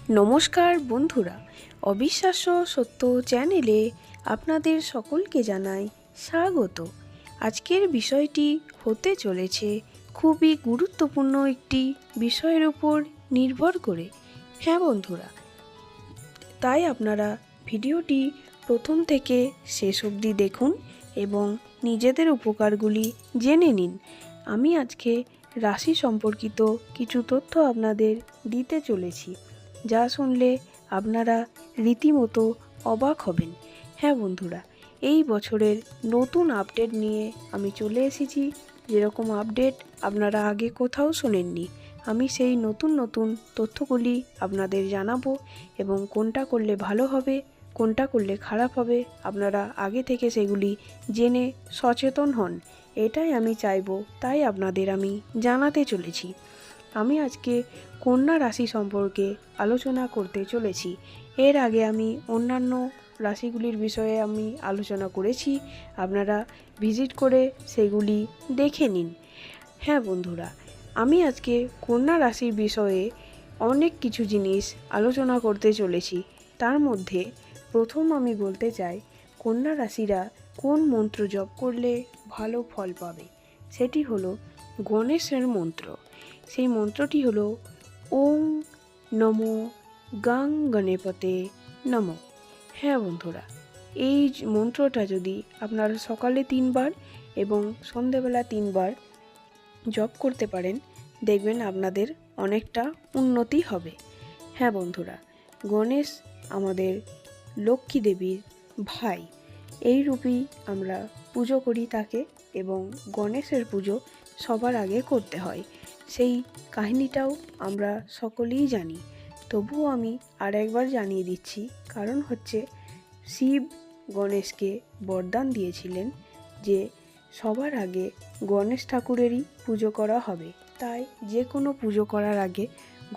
নমস্কার বন্ধুরা, অবিশ্বাস্য সত্য চ্যানেলে আপনাদের সকলকে জানাই স্বাগত। আজকের বিষয়টি হতে চলেছে খুবই গুরুত্বপূর্ণ একটি বিষয়ের উপর নির্ভর করে। হ্যাঁ বন্ধুরা, তাই আপনারা ভিডিওটি প্রথম থেকে শেষ অবধি দেখুন এবং নিজেদের উপকারগুলি জেনে নিন। আমি আজকে রাশি সম্পর্কিত কিছু তথ্য আপনাদের দিতে চলেছি, যা শুনলে আপনারা রীতিমতো অবাক হবেন। হ্যাঁ বন্ধুরা, এই বছরের নতুন আপডেট নিয়ে আমি চলে এসেছি। যেরকম আপডেট আপনারা আগে কোথাও শোনেননি, আমি সেই নতুন নতুন তথ্যগুলি আপনাদের জানাবো এবং কোনটা করলে ভালো হবে, কোনটা করলে খারাপ হবে, আপনারা আগে থেকে সেগুলি জেনে সচেতন হন, এটাই আমি চাইবো। তাই আপনাদের আমি জানাতে চলেছি। আমি আজকে কন্যা রাশি সম্পর্কে আলোচনা করতে চলেছি। এর আগে আমি অন্যান্য রাশিগুলির বিষয়ে আমি আলোচনা করেছি, আপনারা ভিজিট করে সেগুলি দেখে নিন। হ্যাঁ বন্ধুরা, আমি আজকে কন্যা রাশির বিষয়ে অনেক কিছু জিনিস আলোচনা করতে চলেছি। তার মধ্যে প্রথম আমি বলতে চাই, কন্যা রাশিরা কোন মন্ত্র জপ করলে ভালো ফল পাবে। সেটি হলো গণেশের মন্ত্র। সেই মন্ত্রটি হলো ওং নমো গাং গণপতে নমঃ। হ্যাঁ বন্ধুরা, এই মন্ত্রটা যদি আপনারা সকালে 3 বার এবং সন্ধেবেলা 3 বার জপ করতে পারেন, দেখবেন আপনাদের অনেকটা উন্নতি হবে। হ্যাঁ বন্ধুরা, গণেশ আমাদের লক্ষ্মী দেবীর ভাই, এই রূপেই আমরা পুজো করি তাকে, এবং গণেশের পুজো সবার আগে করতে হয়। সেই কাহিনীটাও আমরা সকলেই জানি, তবুও আমি আর একবার জানিয়ে দিচ্ছি। কারণ হচ্ছে, শিব গণেশকে বরদান দিয়েছিলেন যে সবার আগে গণেশ ঠাকুরেরই পুজো করা হবে। তাই যে কোনো পুজো করার আগে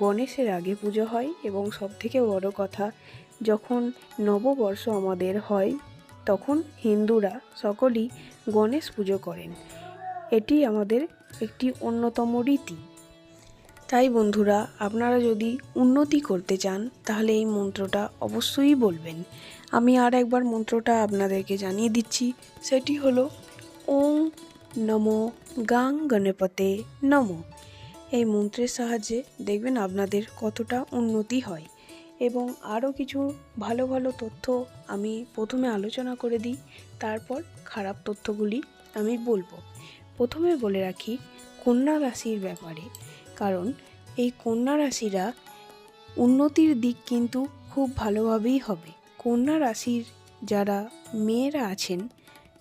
গণেশের আগে পুজো হয়। এবং সবথেকে বড় কথা, যখন নববর্ষ আমাদের হয়, তখন হিন্দুরা সকলেই গণেশ পুজো করেন। এটি আমাদের একটি অন্যতম রীতি। তাই বন্ধুরা, আপনারা যদি উন্নতি করতে চান তাহলে এই মন্ত্রটা অবশ্যই বলবেন। আমি আর একবার মন্ত্রটা আপনাদেরকে জানিয়ে দিচ্ছি। সেটি হলো ওং নমো গাং গণপতে নমঃ। এই মন্ত্রের সাহায্যে দেখবেন আপনাদের কতটা উন্নতি হয়। এবং আরও কিছু ভালো ভালো তথ্য আমি প্রথমে আলোচনা করে দিই, তারপর খারাপ তথ্যগুলি আমি বলবো। প্রথমে বলে রাখি কন্যা রাশির ব্যাপারে, কারণ এই কন্যা রাশিরা উন্নতির দিক কিন্তু খুব ভালোভাবেই হবে। কন্যা রাশির যারা মেয়েরা আছেন,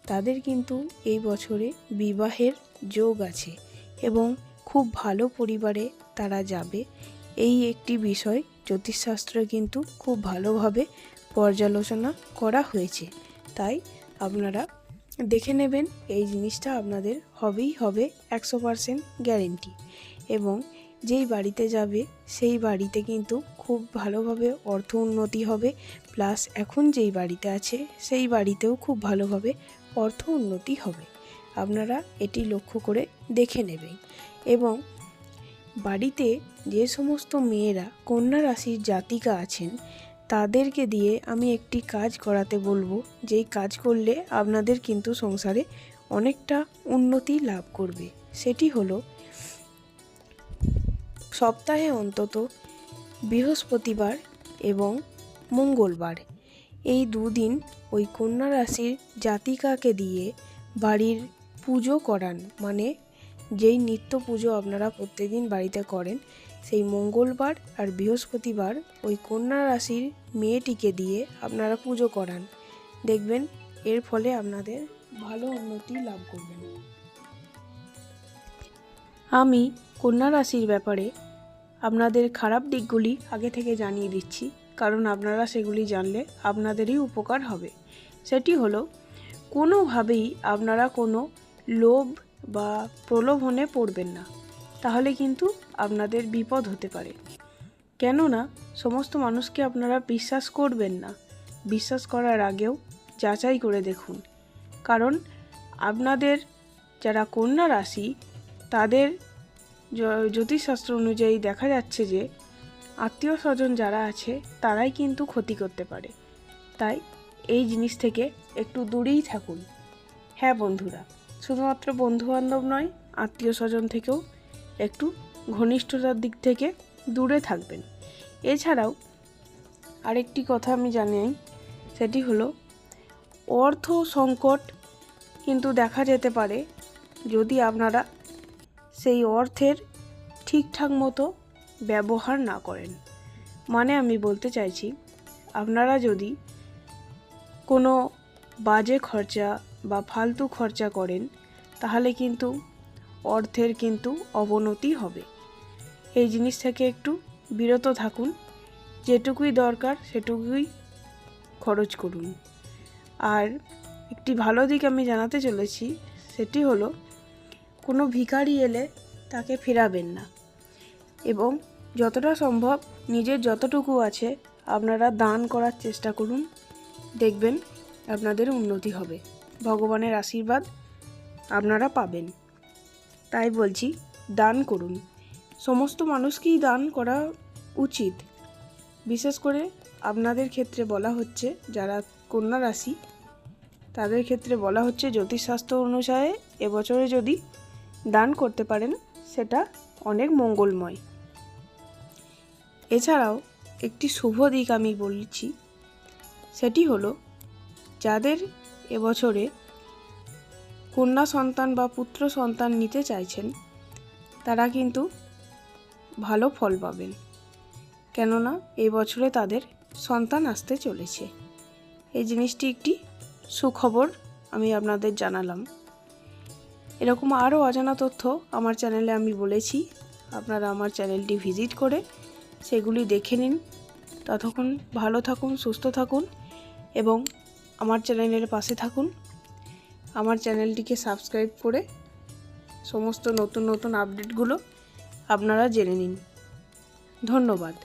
তাদের কিন্তু এই বছরে বিবাহের যোগ আছে এবং খুব ভালো পরিবারে তারা যাবে। এই একটি বিষয় জ্যোতিষশাস্ত্রে কিন্তু খুব ভালোভাবে পর্যালোচনা করা হয়েছে। তাই আপনারা দেখে নেবেন, এই জিনিসটা আপনাদের হবেই হবে, 100% গ্যারেন্টি। এবং যেই বাড়িতে যাবে সেই বাড়িতে কিন্তু খুব ভালোভাবে অর্থ উন্নতি হবে, প্লাস এখন যেই বাড়িতে আছে সেই বাড়িতেও খুব ভালোভাবে অর্থ উন্নতি হবে। আপনারা এটি লক্ষ্য করে দেখে নেবেন। এবং বাড়িতে যে সমস্ত মেয়েরা কন্যা রাশির জাতিকা আছেন, তাদেরকে দিয়ে আমি একটি কাজ করাতে বলবো, যেই কাজ করলে আপনাদের কিন্তু সংসারে অনেকটা উন্নতি লাভ করবে। সেটি হলো, সপ্তাহে অন্তত বৃহস্পতিবার এবং মঙ্গলবার, এই দুদিন ওই কন্যা রাশির জাতিকাকে দিয়ে বাড়ির পুজো করান। মানে যেই নিত্য পুজো আপনারা প্রত্যেকদিন বাড়িতে করেন, সেই মঙ্গলবার আর বৃহস্পতিবার ওই কন্যা রাশির মেয়েটিকে দিয়ে আপনারা পুজো করান। দেখবেন এর ফলে আপনাদের ভালো উন্নতি লাভ করবেন। আমি কন্যা রাশির ব্যাপারে আপনাদের খারাপ দিকগুলি আগে থেকে জানিয়ে দিচ্ছি, কারণ আপনারা সেগুলি জানলে আপনাদেরই উপকার হবে। সেটি হলো, কোনোভাবেই আপনারা কোনো লোভ বা প্রলোভনে পড়বেন না, তাহলে কিন্তু আপনাদের বিপদ হতে পারে। কেননা সমস্ত মানুষকে আপনারা বিশ্বাস করবেন না, বিশ্বাস করার আগেও যাচাই করে দেখুন। কারণ আপনাদের যারা কন্যা রাশি, তাদের জ্যোতিষশাস্ত্র অনুযায়ী দেখা যাচ্ছে যে আত্মীয় স্বজন যারা আছে তারাই কিন্তু ক্ষতি করতে পারে। তাই এই জিনিস থেকে একটু দূরেই থাকুন। হ্যাঁ বন্ধুরা, শুধুমাত্র বন্ধুবান্ধব নয়, আত্মীয় স্বজন থেকেও একটু ঘনিষ্ঠতার দিক থেকে দূরে থাকবেন। এছাড়াও আরেকটি কথা আমি জানাই, সেটি হলো অর্থ সংকট কিন্তু দেখা যেতে পারে যদি আপনারা সেই অর্থের ঠিকঠাক মতো ব্যবহার না করেন। মানে আমি বলতে চাইছি, আপনারা যদি কোনো বাজে খরচা বা ফালতু খরচা করেন তাহলে কিন্তু অর্থের কিন্তু অবনতি হবে। এই জিনিস থেকে একটু বিরত থাকুন। যেটুকুই দরকার সেটুকুই খরচ করুন। আর একটি ভালো দিক আমি জানাতে চলেছি, সেটি হলো কোনো ভিখারি এলে তাকে ফেরাবেন না এবং যতটা সম্ভব নিজের যতটুকু আছে আপনারা দান করার চেষ্টা করুন। দেখবেন আপনাদের উন্নতি হবে, ভগবানের আশীর্বাদ আপনারা পাবেন। তাই বলছি, দান করুন। সমস্ত মানুষকেই দান করা উচিত। বিশেষ করে আপনাদের ক্ষেত্রে বলা হচ্ছে, যারা কন্যা রাশি তাদের ক্ষেত্রে বলা হচ্ছে জ্যোতিষশাস্ত্র অনুসারে এবছরে যদি দান করতে পারেন সেটা অনেক মঙ্গলময়। এছাড়াও একটি শুভ দিক আমি বলছি, সেটি হলো যাদের এবছরে কন্যা সন্তান বা পুত্র সন্তান নিতে চাইছেন তারা কিন্তু ভালো ফল পাবেন, কেননা এই বছরে তাদের সন্তান আসতে চলেছে। এই জিনিসটি একটি সুখবর আমি আপনাদের জানালাম। এরকম আরও অজানা তথ্য আমার চ্যানেলে আমি বলেছি, আপনারা আমার চ্যানেলটি ভিজিট করে সেগুলি দেখে নিন। ততক্ষণ ভালো থাকুন, সুস্থ থাকুন এবং আমার চ্যানেলের পাশে থাকুন। আমার চ্যানেলটিকে সাবস্ক্রাইব করে সমস্ত নতুন নতুন আপডেটগুলো আপনারা জেনে নিন। ধন্যবাদ।